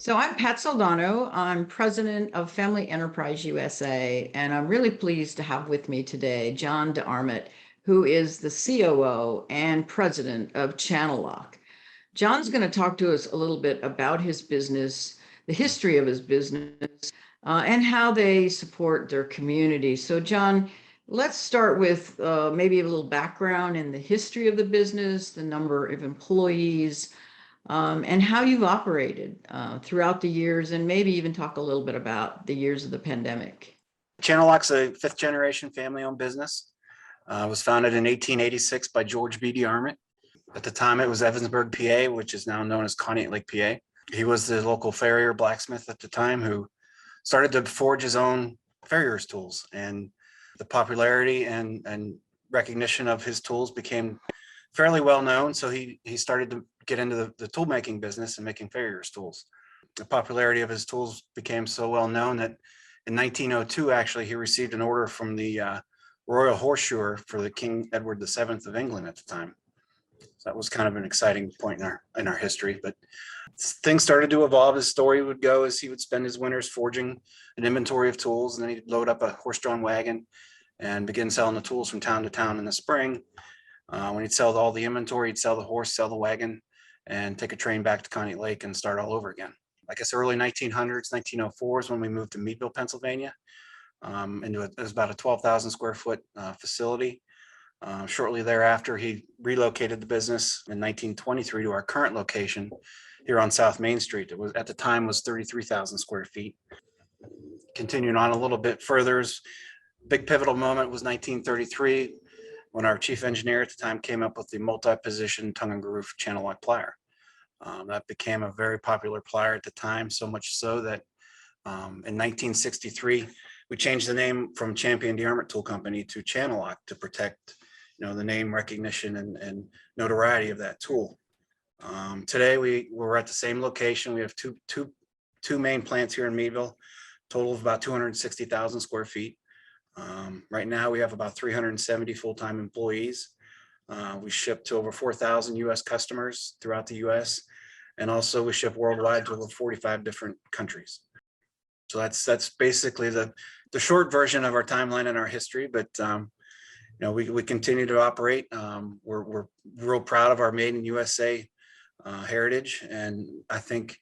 So I'm Pat Soldano. I'm president of Family Enterprise USA, and I'm really pleased to have with me today Jon DeArment, who is the COO and president of Channellock. Jon's going to talk to us a little bit about his business, the history of his business, and how they support their community. So Jon, let's start with maybe a little background in the history of the business, the number of employees, and how you've operated throughout the years, and maybe even talk a little bit about the years of the pandemic. Channellock's a fifth generation family owned business. It was founded in 1886 by George B. DeArment. At the time, it was Evansburg, PA, which is now known as Conneaut Lake, PA. He was the local farrier blacksmith at the time who started to forge his own farrier's tools, and the popularity and recognition of his tools became fairly well known. So he started to get into the tool making business and making farrier's tools. The popularity of his tools became so well known that in 1902, actually, he received an order from the Royal Horseshoer for the King Edward VII of England at the time. So that was kind of an exciting point in our history. But things started to evolve. His story would go as he would spend his winters forging an inventory of tools, and then he'd load up a horse-drawn wagon and begin selling the tools from town to town in the spring. When he'd sell all the inventory, he'd sell the horse, sell the wagon, and take a train back to Conneaut Lake and start all over again. I guess early 1900s, 1904 is when we moved to Meadville, Pennsylvania. It was about a 12,000 square foot facility. Shortly thereafter, he relocated the business in 1923 to our current location here on South Main Street. It was at the time was 33,000 square feet. Continuing on a little bit further, big pivotal moment was 1933 when our chief engineer at the time came up with the multi-position tongue and groove Channellock plier. That became a very popular plier at the time, so much so that in 1963, we changed the name from Champion DeArment Tool Company to Channellock to protect, the name recognition and notoriety of that tool. Today, we're at the same location. We have two main plants here in Meadville, total of about 260,000 square feet. Right now, we have about 370 full-time employees. We ship to over 4,000 U.S. customers throughout the U.S. And also we ship worldwide to over 45 different countries. So that's basically the short version of our timeline and our history. But we continue to operate. We're real proud of our Made in USA heritage, and I think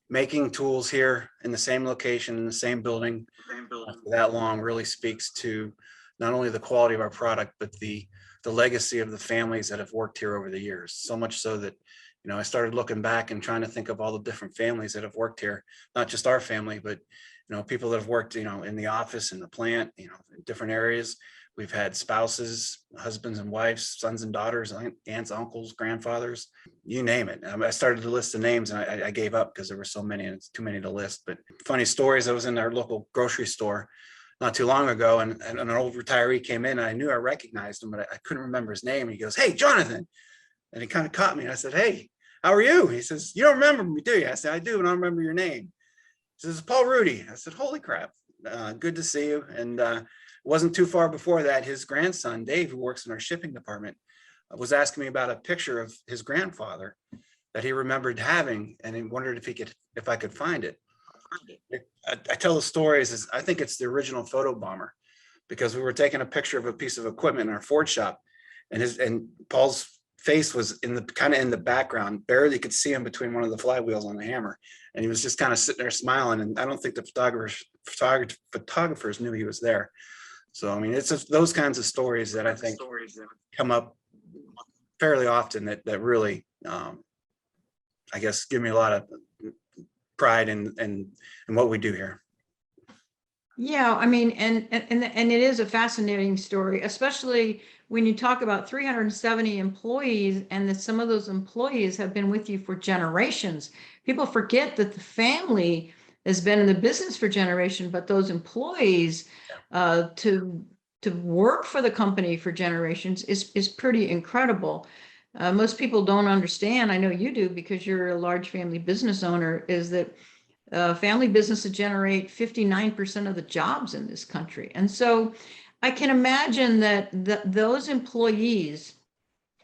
making tools here in the same location, in the same building for that long really speaks to not only the quality of our product, but the legacy of the families that have worked here over the years. So much so that, I started looking back and trying to think of all the different families that have worked here, not just our family, but, people that have worked, in the office, in the plant, in different areas. We've had spouses, husbands and wives, sons and daughters, aunts, uncles, grandfathers, you name it. I started to list the names and I gave up because there were so many and it's too many to list. But funny stories, I was in our local grocery store not too long ago, and an old retiree came in, and I knew I recognized him, but I couldn't remember his name. He goes, "Hey, Jonathan." And he kind of caught me. And I said, "Hey, how are you?" He says, "You don't remember me, do you?" I said, "I do, and I don't remember your name." He says, "Paul Rudy." I said, "Holy crap. Good to see you." And it wasn't too far before that, his grandson, Dave, who works in our shipping department, was asking me about a picture of his grandfather that he remembered having, and he wondered if I could find it. I tell the stories, I think it's the original photo bomber, because we were taking a picture of a piece of equipment in our Ford shop, and Paul's face was in the background, barely could see him between one of the flywheels on the hammer, and he was just kind of sitting there smiling. And I don't think the photographers knew he was there. So I mean, it's just those kinds of stories that I think come up fairly often that really, I guess, give me a lot of pride in what we do here. Yeah, I mean, and it is a fascinating story, especially when you talk about 370 employees, and that some of those employees have been with you for generations. People forget that the family has been in the business for generations, but those employees to work for the company for generations is pretty incredible. Most people don't understand, I know you do because you're a large family business owner, is that family businesses generate 59% of the jobs in this country. And so I can imagine that those employees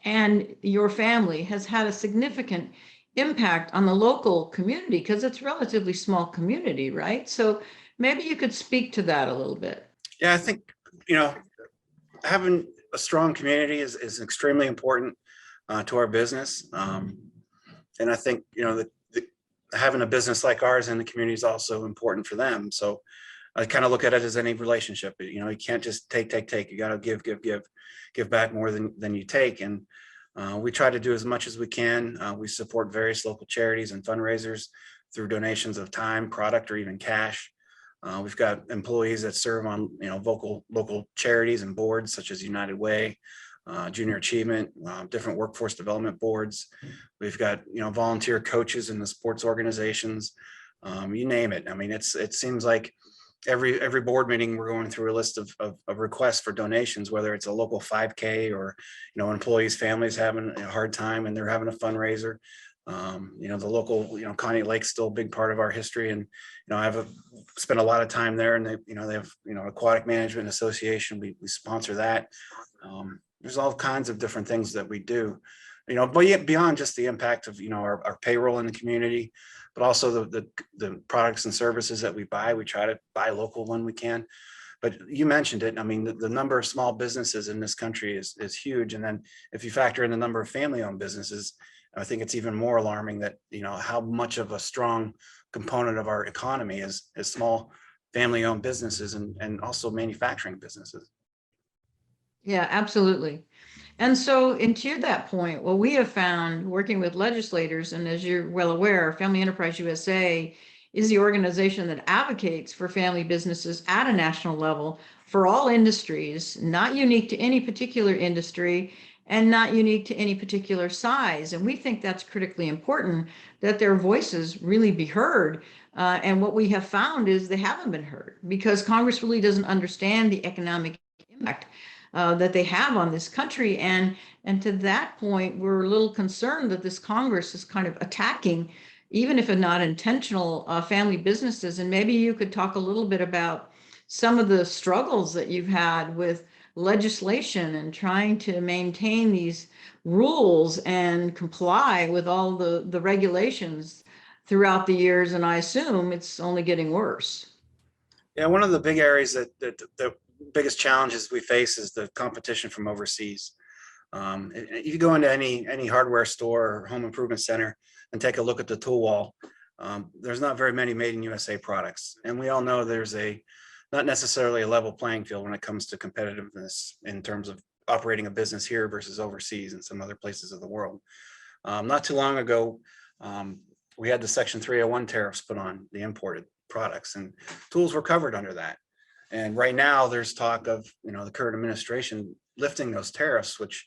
and your family has had a significant impact on the local community because it's a relatively small community, right? So maybe you could speak to that a little bit. Yeah, I think, you know, having a strong community is extremely important to our business. And I think, you know, having a business like ours in the community is also important for them. So I kind of look at it as any relationship. You know, you can't just take. You got to give back more than you take. And we try to do as much as we can. We support various local charities and fundraisers through donations of time, product, or even cash. We've got employees that serve on, you know, local charities and boards such as United Way, Junior Achievement, different workforce development boards. We've got, you know, volunteer coaches in the sports organizations, you name it. I mean, it seems like every board meeting we're going through a list of requests for donations, whether it's a local 5K or, you know, employees' families having a hard time and they're having a fundraiser. You know, the local, you know, Connie Lake's still a big part of our history. And, you know, I've spent a lot of time there, and they have, you know, Aquatic Management Association. We sponsor that. There's all kinds of different things that we do, you know, but yet beyond just the impact of, you know, our payroll in the community, but also the products and services that we buy. We try to buy local when we can. But you mentioned it. I mean, the number of small businesses in this country is huge. And then if you factor in the number of family-owned businesses, I think it's even more alarming that, you know, how much of a strong component of our economy is small family-owned businesses and also manufacturing businesses. Yeah, absolutely. And so, and to that point, what we have found working with legislators, and as you're well aware, Family Enterprise USA is the organization that advocates for family businesses at a national level for all industries, not unique to any particular industry and not unique to any particular size. And we think that's critically important, that their voices really be heard. And what we have found is they haven't been heard because Congress really doesn't understand the economic impact that they have on this country. And to that point, we're a little concerned that this Congress is kind of attacking, even if it's not intentional, family businesses. And maybe you could talk a little bit about some of the struggles that you've had with legislation and trying to maintain these rules and comply with all the regulations throughout the years. And I assume it's only getting worse. Yeah, one of the big areas that the biggest challenges we face is the competition from overseas. You go into any hardware store or home improvement center and take a look at the tool wall. There's not very many made in USA products. And we all know there's not necessarily a level playing field when it comes to competitiveness in terms of operating a business here versus overseas in some other places of the world. Not too long ago, we had the Section 301 tariffs put on the imported products, and tools were covered under that. And right now there's talk of, you know, the current administration lifting those tariffs, which,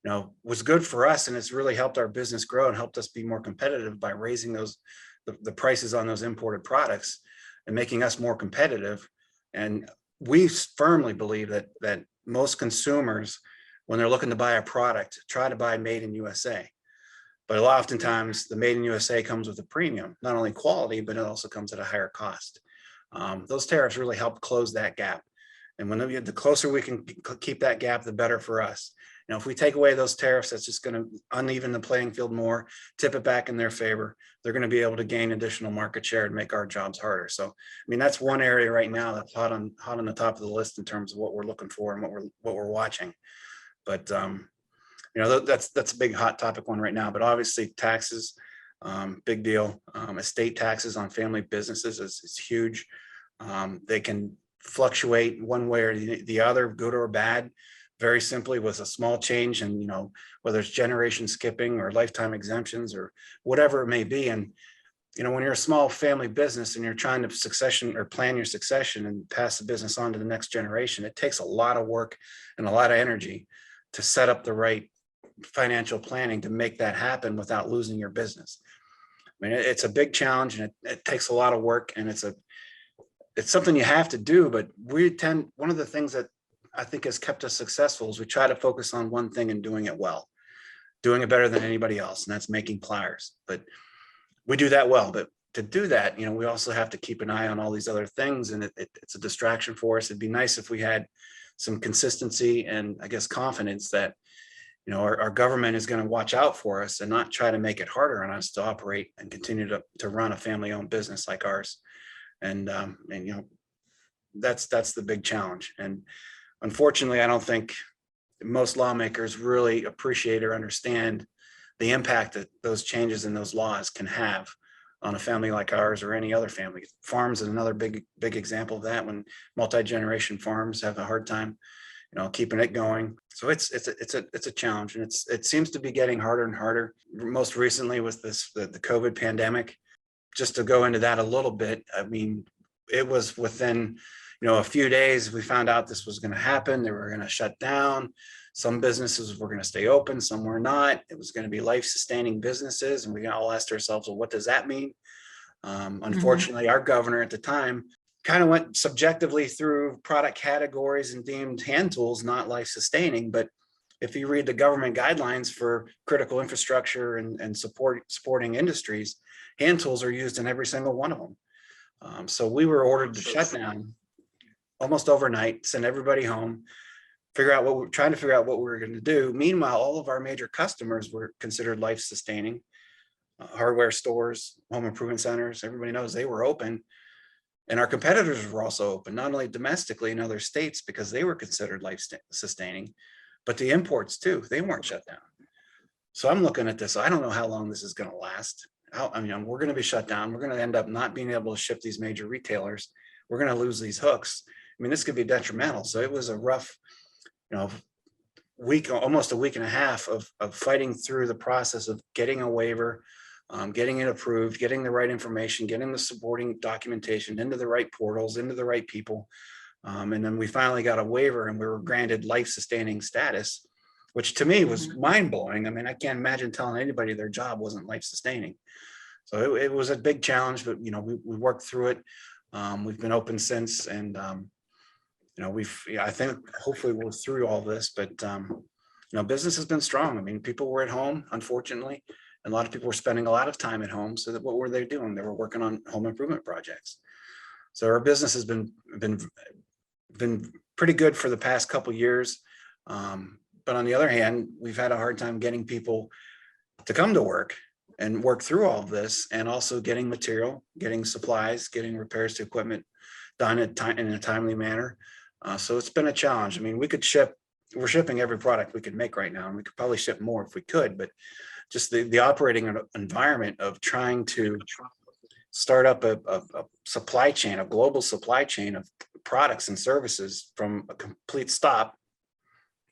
you know, was good for us. And it's really helped our business grow and helped us be more competitive by raising the prices on those imported products and making us more competitive. And we firmly believe that most consumers, when they're looking to buy a product, try to buy made in USA. But oftentimes the made in USA comes with a premium, not only quality, but it also comes at a higher cost. Those tariffs really help close that gap. And the closer we can keep that gap, the better for us. You know, if we take away those tariffs, that's just going to uneven the playing field more, tip it back in their favor. They're going to be able to gain additional market share and make our jobs harder. So, I mean, that's one area right now that's hot on the top of the list in terms of what we're looking for and what we're watching. But you know, that's a big hot topic one right now. But obviously, taxes, big deal. Estate taxes on family businesses is huge. They can fluctuate one way or the other, good or bad, very simply with a small change. And, you know, whether it's generation skipping or lifetime exemptions or whatever it may be. And, you know, when you're a small family business and you're trying to plan your succession and pass the business on to the next generation, it takes a lot of work and a lot of energy to set up the right financial planning to make that happen without losing your business. I mean, it's a big challenge and it takes a lot of work, and it's something you have to do. But one of the things that I think has kept us successful is we try to focus on one thing and doing it well, doing it better than anybody else. And that's making pliers. But we do that well. But to do that, you know, we also have to keep an eye on all these other things. And it's a distraction for us. It'd be nice if we had some consistency and, I guess, confidence that, our government is going to watch out for us and not try to make it harder on us to operate and continue to run a family-owned business like ours. And that's the big challenge. And unfortunately, I don't think most lawmakers really appreciate or understand the impact that those changes in those laws can have on a family like ours or any other family. Farms is another big example of that, when multi-generation farms have a hard time, keeping it going. So it's a challenge, and it seems to be getting harder and harder. Most recently with the COVID pandemic. Just to go into that a little bit, I mean, it was within, a few days we found out this was going to happen. They were going to shut down. Some businesses were going to stay open, some were not. It was going to be life-sustaining businesses, and we all asked ourselves, well, what does that mean? Unfortunately, our governor at the time kind of went subjectively through product categories and deemed hand tools not life-sustaining. But if you read the government guidelines for critical infrastructure and supporting industries, hand tools are used in every single one of them. So we were ordered to shut down almost overnight, send everybody home, trying to figure out what we were going to do. Meanwhile, all of our major customers were considered life-sustaining. Hardware stores, home improvement centers, everybody knows they were open. And our competitors were also open, not only domestically in other states because they were considered life-sustaining, but the imports too, they weren't shut down. So I'm looking at this, I don't know how long this is going to last. We're going to be shut down. We're going to end up not being able to ship these major retailers. We're going to lose these hooks. I mean, this could be detrimental. So it was a rough, week, almost a week and a half of fighting through the process of getting a waiver, getting it approved, getting the right information, getting the supporting documentation into the right portals, into the right people. And then we finally got a waiver and we were granted life-sustaining status, which to me was mind-blowing. I mean, I can't imagine telling anybody their job wasn't life-sustaining. So it was a big challenge, but we worked through it. We've been open since, and I think hopefully we're through all this, but business has been strong. I mean, people were at home, unfortunately, and a lot of people were spending a lot of time at home. So that what were they doing? They were working on home improvement projects. So our business has been pretty good for the past couple of years. But on the other hand, we've had a hard time getting people to come to work and work through all of this, and also getting material, getting supplies, getting repairs to equipment done in a timely manner. So it's been a challenge. I mean, we're shipping every product we could make right now, and we could probably ship more if we could, but just the operating environment of trying to start up a supply chain, a global supply chain of products and services from a complete stop,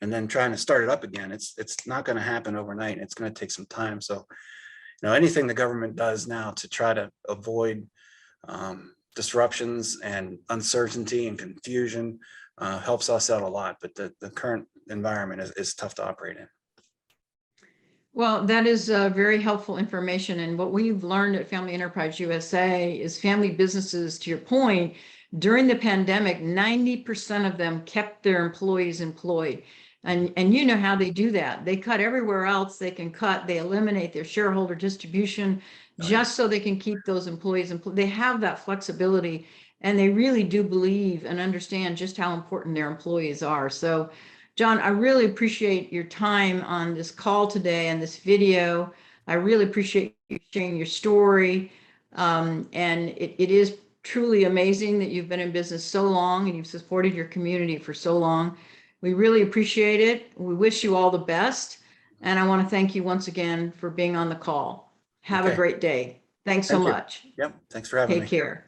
and then trying to start it up again. It's not going to happen overnight. It's going to take some time. So, anything the government does now to try to avoid disruptions and uncertainty and confusion helps us out a lot. But the current environment is tough to operate in. Well, that is very helpful information. And what we've learned at Family Enterprise USA is family businesses, to your point, during the pandemic, 90% of them kept their employees employed. And you know how they do that. They cut everywhere else they can cut. They eliminate their shareholder distribution just so they can keep those employees. They have that flexibility, and they really do believe and understand just how important their employees are. So, Jon, I really appreciate your time on this call today and this video. I really appreciate you sharing your story. And it is truly amazing that you've been in business so long and you've supported your community for so long. We really appreciate it. We wish you all the best. And I want to thank you once again for being on the call. Have a great day. Thank so much. Yep. Thanks for having me. Take care.